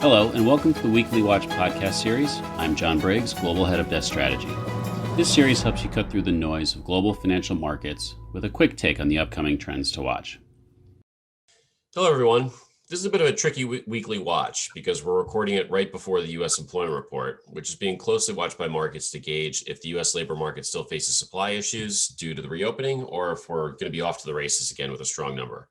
Hello, and welcome to the Weekly Watch podcast series. I'm John Briggs, Global Head of Desk Strategy. This series helps you cut through the noise of global financial markets with a quick take on the upcoming trends to watch. Hello, everyone. This is a bit of a tricky weekly watch because we're recording it right before the U.S. employment report, which is being closely watched by markets to gauge if the U.S. labor market still faces supply issues due to the reopening or if we're going to be off to the races again with a strong number.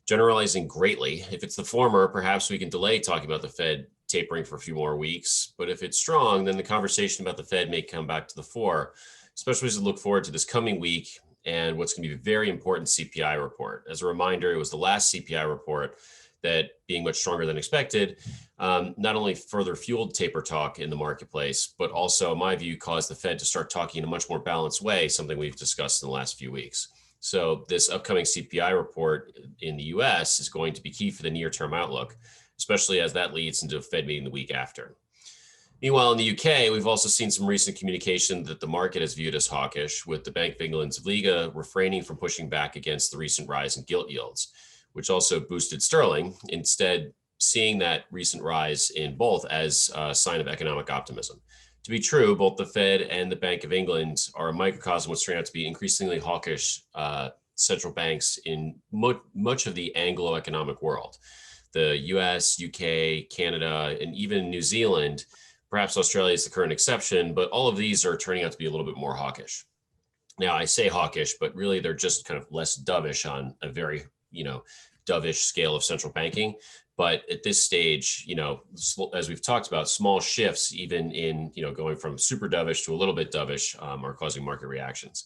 Generalizing greatly, if it's the former, perhaps we can delay talking about the Fed tapering for a few more weeks. But if it's strong, then the conversation about the Fed may come back to the fore, especially as we look forward to this coming week and what's going to be a very important CPI report. As a reminder, it was the last CPI report that, being much stronger than expected, not only further fueled taper talk in the marketplace, but also, in my view, caused the Fed to start talking in a much more balanced way, something we've discussed in the last few weeks. So this upcoming CPI report in the US is going to be key for the near-term outlook, especially as that leads into a Fed meeting the week after. Meanwhile, in the UK, we've also seen some recent communication that the market has viewed as hawkish, with the Bank of England's Liga refraining from pushing back against the recent rise in gilt yields, which also boosted sterling, instead seeing that recent rise in both as a sign of economic optimism. To be true, both the Fed and the Bank of England are a microcosm of what's turning out to be increasingly hawkish central banks in much of the Anglo-economic world. The US, UK, Canada, and even New Zealand, perhaps Australia is the current exception, but all of these are turning out to be a little bit more hawkish. Now, I say hawkish, but really they're just kind of less dovish on a very, dovish scale of central banking. But at this stage, as we've talked about, small shifts, even in, going from super dovish to a little bit dovish, are causing market reactions.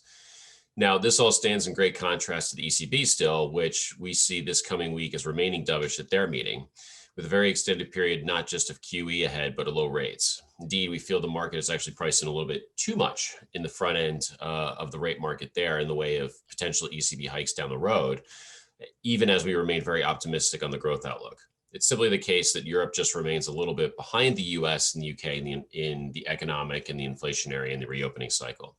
Now, this all stands in great contrast to the ECB still, which we see this coming week as remaining dovish at their meeting, with a very extended period, not just of QE ahead, but of low rates. Indeed, we feel the market is actually priced in a little bit too much in the front end of the rate market there in the way of potential ECB hikes down the road, even as we remain very optimistic on the growth outlook. It's simply the case that Europe just remains a little bit behind the US and the UK in the economic and the inflationary and the reopening cycle.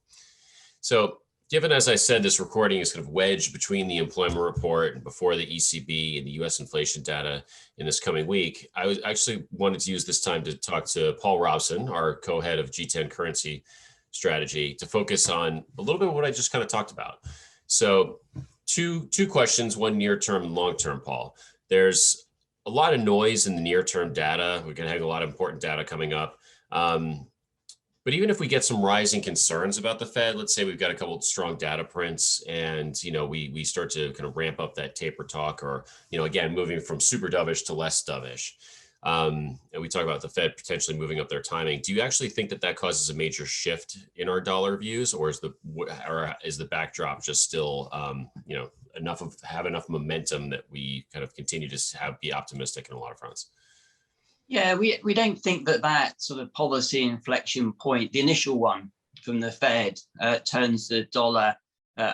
So given, as I said, this recording is kind of wedged between the employment report and before the ECB and the US inflation data in this coming week, I was actually wanted to use this time to talk to Paul Robson, our co-head of G10 currency strategy, to focus on a little bit of what I just kind of talked about. So two questions, one near-term and long-term, Paul. There's a lot of noise in the near-term data. We're going to have a lot of important data coming up. But even if we get some rising concerns about the Fed, let's say we've got a couple of strong data prints and, we start to kind of ramp up that taper talk or, again, moving from super dovish to less dovish. And we talk about the Fed potentially moving up their timing. Do you actually think that causes a major shift in our dollar views, or is the backdrop just still, have enough momentum that we kind of continue to be optimistic in a lot of fronts? Yeah, we don't think that sort of policy inflection point, the initial one from the Fed, turns the dollar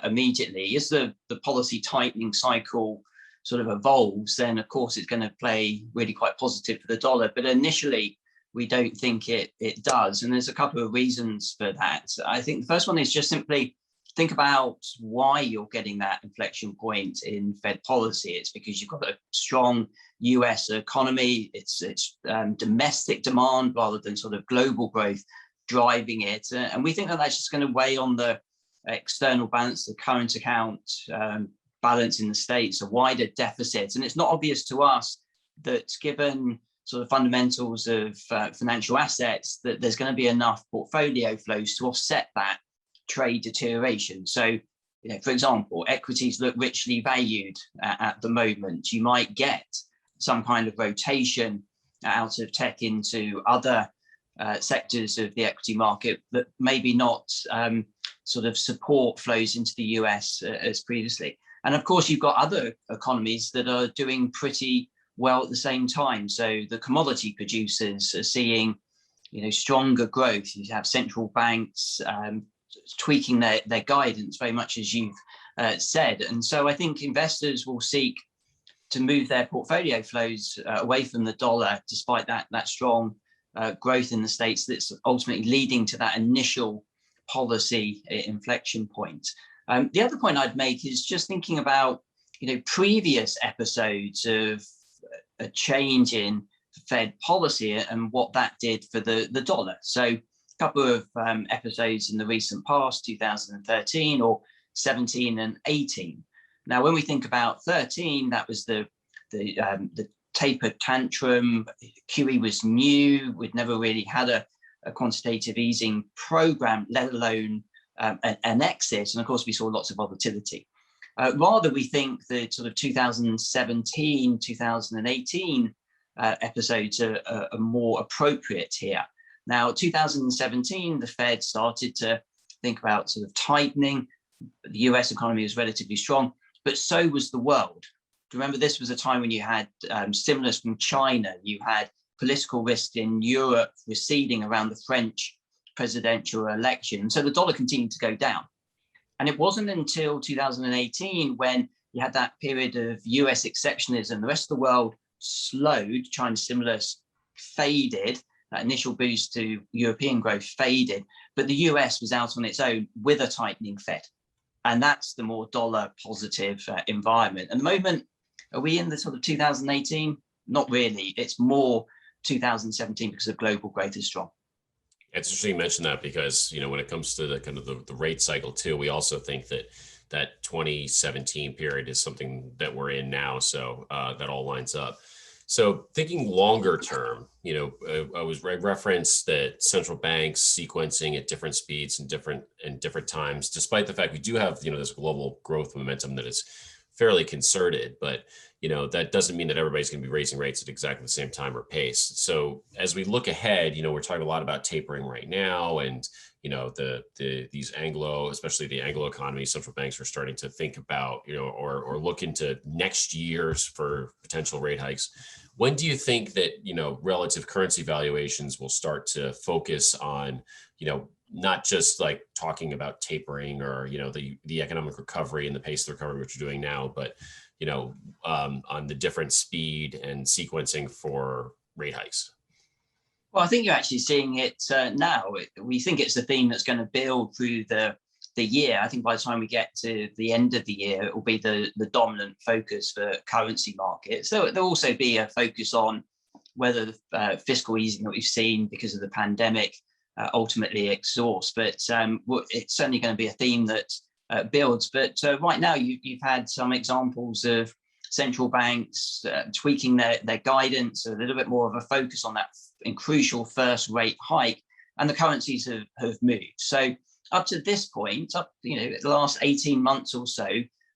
immediately. As the policy tightening cycle sort of evolves, then of course it's going to play really quite positive for the dollar. But initially, we don't think it does. And there's a couple of reasons for that. I think the first one is just simply think about why you're getting that inflection point in Fed policy. It's because you've got a strong US economy. It's domestic demand rather than sort of global growth driving it. And we think that's just going to weigh on the external balance, the current account balance in the States, a wider deficit. And it's not obvious to us that given sort of fundamentals of financial assets, that there's going to be enough portfolio flows to offset that trade deterioration. So, for example, equities look richly valued at the moment. You might get some kind of rotation out of tech into other sectors of the equity market that maybe not sort of support flows into the US as previously. And of course, you've got other economies that are doing pretty well at the same time. So the commodity producers are seeing, stronger growth. You have central banks tweaking their guidance very much as you've said. And so I think investors will seek to move their portfolio flows away from the dollar, despite that strong growth in the States that's ultimately leading to that initial policy inflection point. The other point I'd make is just thinking about, previous episodes of a change in Fed policy and what that did for the dollar. So a couple of episodes in the recent past, 2013 or 17 and 18. Now, when we think about 13, that was the taper tantrum. QE was new. We'd never really had a quantitative easing program, let alone an exit. And of course, we saw lots of volatility. Rather, we think the sort of 2017, 2018 episodes are more appropriate here. Now, 2017, the Fed started to think about sort of tightening. The US economy was relatively strong, but so was the world. Remember, this was a time when you had stimulus from China, you had political risk in Europe receding around the French presidential election. So the dollar continued to go down. And it wasn't until 2018 when you had that period of US exceptionalism, the rest of the world slowed, China's stimulus faded, that initial boost to European growth faded, but the US was out on its own with a tightening Fed. And that's the more dollar positive environment. At the moment, are we in the sort of 2018? Not really. It's more 2017 because of global growth is strong. It's interesting you mention that because, when it comes to the kind of the rate cycle too, we also think that 2017 period is something that we're in now. So that all lines up. So thinking longer term, I referenced that central banks sequencing at different speeds and different times, despite the fact we do have, this global growth momentum that is fairly concerted, but that doesn't mean that everybody's going to be raising rates at exactly the same time or pace. So as we look ahead, we're talking a lot about tapering right now, and these especially the Anglo economy, central banks are starting to think about or look into next year's for potential rate hikes. When do you think that relative currency valuations will start to focus on not just like talking about tapering or the economic recovery and the pace of the recovery which we're doing now, but on the different speed and sequencing for rate hikes? Well, I think you're actually seeing it now. We think it's a theme that's going to build through the year. I think by the time we get to the end of the year, it will be the dominant focus for currency markets. So there'll also be a focus on whether the fiscal easing that we've seen because of the pandemic ultimately exhausts. But it's certainly going to be a theme that builds. But right now, you've had some examples of central banks tweaking their guidance, a little bit more of a focus on that crucial first rate hike, and the currencies have moved. So up to this point, the last 18 months or so,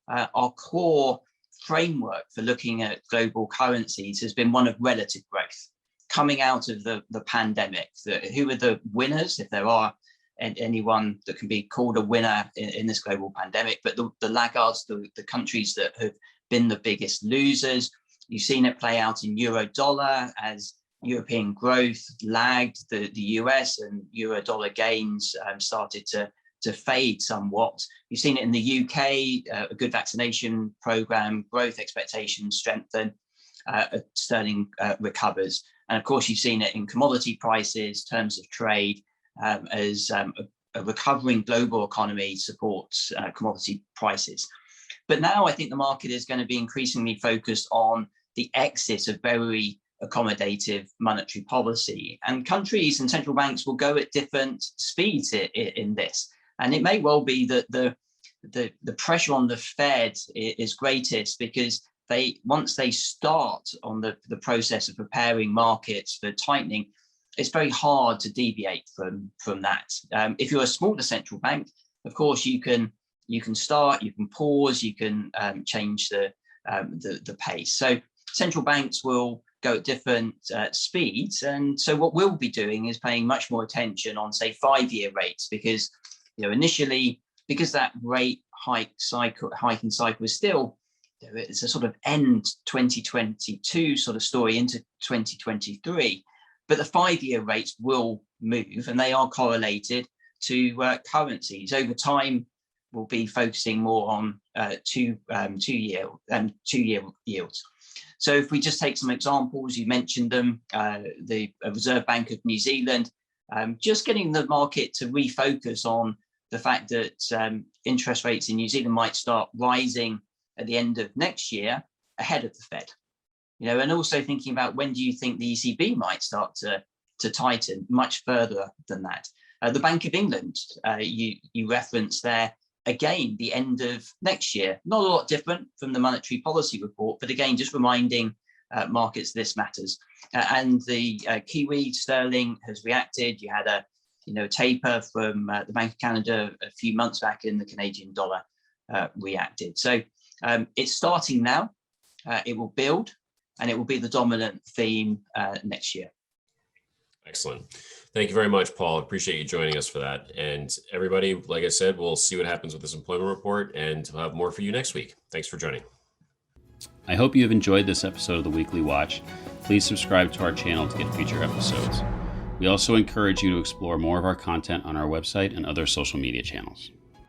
our core framework for looking at global currencies has been one of relative growth. Coming out of the pandemic, who are the winners, if there are anyone that can be called a winner in this global pandemic, but the laggards, the countries that have been the biggest losers. You've seen it play out in euro dollar as European growth lagged the US, and euro dollar gains started to fade somewhat. You've seen it in the UK, a good vaccination program, growth expectations strengthen, sterling recovers. And of course, you've seen it in commodity prices, terms of trade, as a recovering global economy supports commodity prices. But now I think the market is going to be increasingly focused on the exit of very accommodative monetary policy. And countries and central banks will go at different speeds in this. And it may well be that the pressure on the Fed is greatest because once they start on the process of preparing markets for tightening, it's very hard to deviate from that. If you're a smaller central bank, of course, you can start, you can pause, you can change the pace. So central banks will go at different speeds. And so what we'll be doing is paying much more attention on, say, 5-year rates, because initially, because that rate hiking cycle is still, it's a sort of end 2022 sort of story into 2023. But the 5-year rates will move, and they are correlated to currencies. Over time, we'll be focusing more on two-year yields. So if we just take some examples, you mentioned them, the Reserve Bank of New Zealand, just getting the market to refocus on the fact that interest rates in New Zealand might start rising at the end of next year ahead of the Fed. and also thinking about when do you think the ECB might start to tighten much further than that. The Bank of England, you referenced there, again, the end of next year. Not a lot different from the monetary policy report, but again, just reminding markets this matters. And the Kiwi sterling has reacted. You had a taper from the Bank of Canada a few months back, and the Canadian dollar reacted. So it's starting now. It will build, and it will be the dominant theme next year. Excellent. Thank you very much, Paul. Appreciate you joining us for that. And everybody, like I said, we'll see what happens with this employment report, and we'll have more for you next week. Thanks for joining. I hope you have enjoyed this episode of the Weekly Watch. Please subscribe to our channel to get future episodes. We also encourage you to explore more of our content on our website and other social media channels.